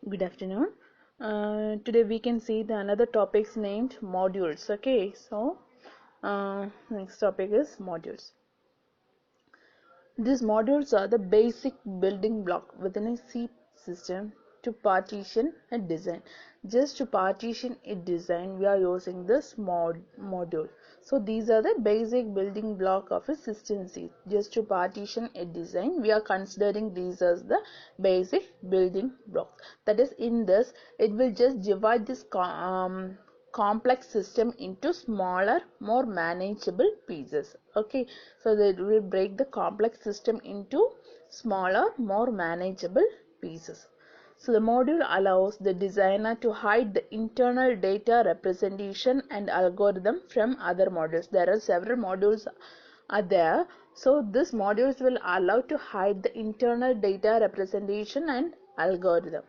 Good afternoon. Today we can see the another topics named modules. Okay, so next topic is modules. These modules are the basic building block within a C system to partition a design. Just to partition a design, we are using this module. So these are the basic building block of a system C. Just to partition a design, we are considering these as the basic building blocks. That is, in this, it will just divide this complex system into smaller, more manageable pieces. Okay, so they will break the complex system into smaller, more manageable pieces. So the module allows the designer to hide the internal data representation and algorithm from other modules. There are several modules are there, so this modules will allow to hide the internal data representation and algorithm.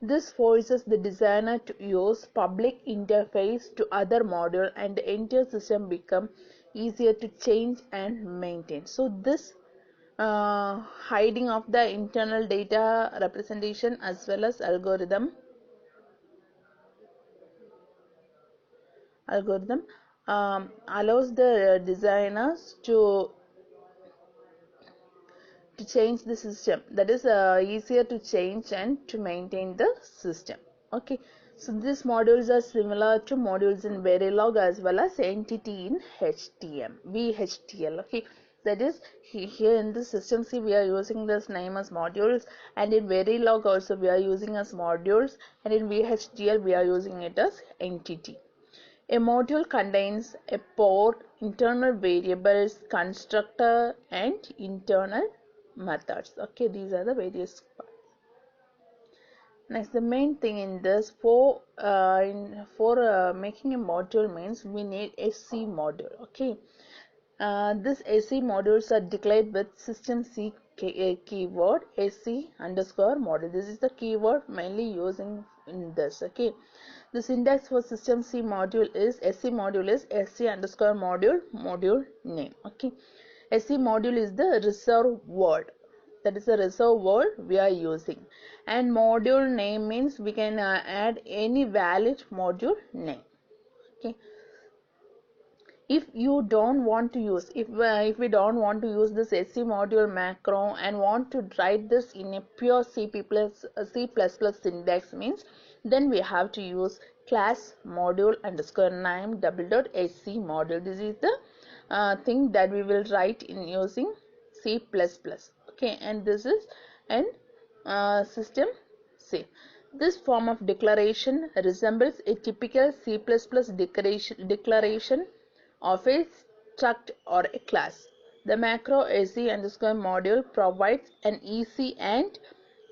This forces the designer to use public interface to other module and the entire system become easier to change and maintain. So this hiding of the internal data representation as well as algorithm allows the designers to change the system. That is easier to change and to maintain the system. Okay, so these modules are similar to modules in Verilog as well as entity in VHDL. Okay, that is here in the system C we are using this name as modules, and in Verilog also we are using as modules, and in VHDL we are using it as entity. A module contains a port, internal variables, constructor, and internal methods. Okay, these are the various parts. Next, the main thing in this for making a module means we need a C module. Okay, this AC modules are declared with system C keyword AC underscore module. This is the keyword mainly using in this. Okay, the syntax for system C module is SC module is SC underscore module name. Okay, SC module is the reserve word. That is the reserve word we are using, and module name means we can add any valid module name. Okay, if you don't want to use if we don't want to use this SC module macro and want to write this in a pure C++ syntax means, then we have to use class module underscore name double dot SC module. This is the thing that we will write in using C++. Okay, and this is an system C. This form of declaration resembles a typical C++ declaration of a struct or a class. The macro SC underscore module provides an easy and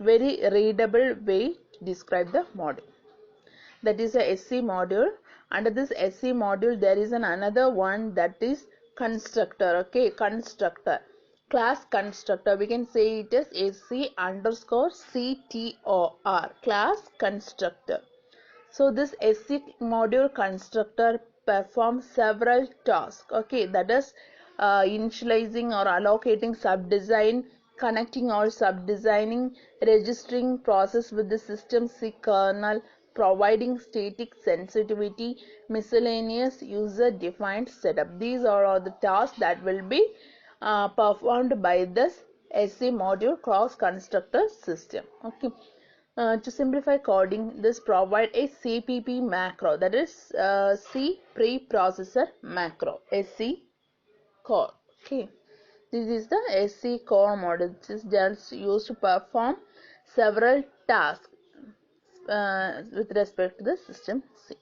very readable way to describe the module. That is a SC module. Under this SC module, there is another one that is constructor. Okay, constructor. Class constructor. We can say it as SC underscore CTOR. Class constructor. So this SC module constructor performs several tasks. Okay, that is initializing or allocating subdesign, connecting or subdesigning, registering process with the system C kernel, providing static sensitivity, miscellaneous user-defined setup. These are all the tasks that will be performed by this SC module cross constructor system. Okay. To simplify coding, this provide a CPP macro, that is C preprocessor macro, SC core. Okay, this is the SC core model. This is just used to perform several tasks with respect to the system C.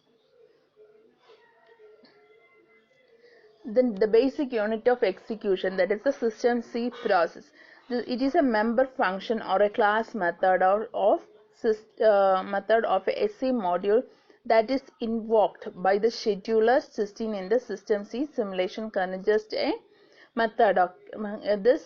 Then the basic unit of execution, that is the system C process. It is a member function or a class method of a SC module that is invoked by the scheduler sitting in the system C simulation kernel. Just a method of this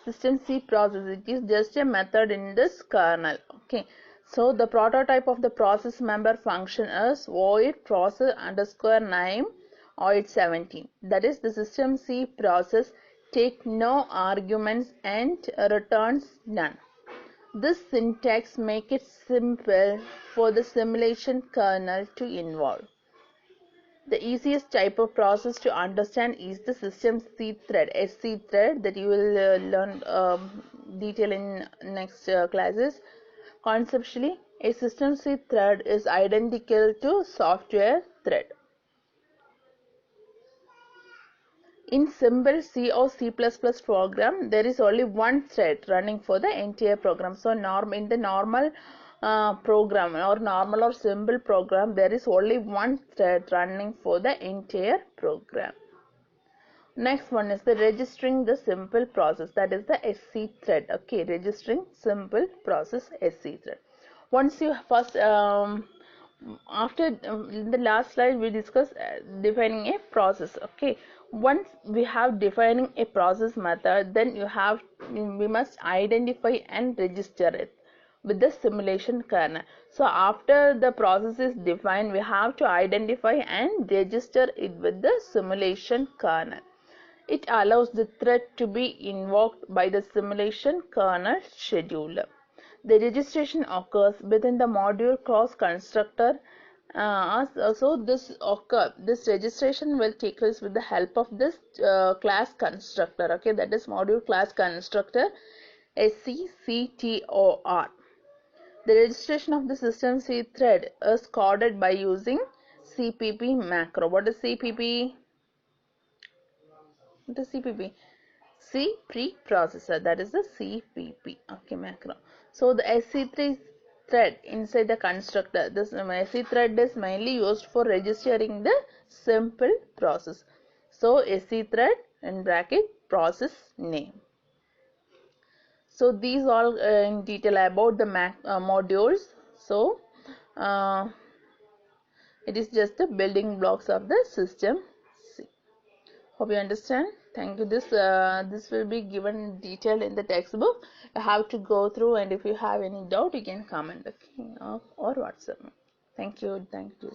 system C process. It is just a method in this kernel. Okay. So the prototype of the process member function is void process underscore name void 17. That is, the system C process take no arguments and returns none. This syntax makes it simple for the simulation kernel to involve. The easiest type of process to understand is the system C thread, SC thread, that you will learn detail in next classes. Conceptually, a system C thread is identical to software thread. In simple C or C++ program, there is only one thread running for the entire program. So in the normal program or normal or simple program, there is only one thread running for the entire program. Next one is the registering the simple process, that is the SC thread. Okay, registering simple process, SC thread. Once you first after in the last slide we discussed defining a process. Okay, once we have defining a process method, then we must identify and register it with the simulation kernel. So after the process is defined, we have to identify and register it with the simulation kernel. It allows the thread to be invoked by the simulation kernel scheduler. The registration occurs within the module class constructor. So this registration will take place with the help of this class constructor. Okay, that is module class constructor, SCCTOR. The registration of the system C thread is coded by using CPP macro. What is CPP? What is CPP? C preprocessor, that is the CPP. Okay, macro. So the SC3 thread inside the constructor, this SC thread is mainly used for registering the simple process. So SC thread in bracket process name. So these all in detail about the modules. So it is just the building blocks of the system C. Hope you understand. Thank you. This will be given detailed in the textbook. You have to go through, and if you have any doubt, you can comment, okay, or WhatsApp me. Thank you. Thank you.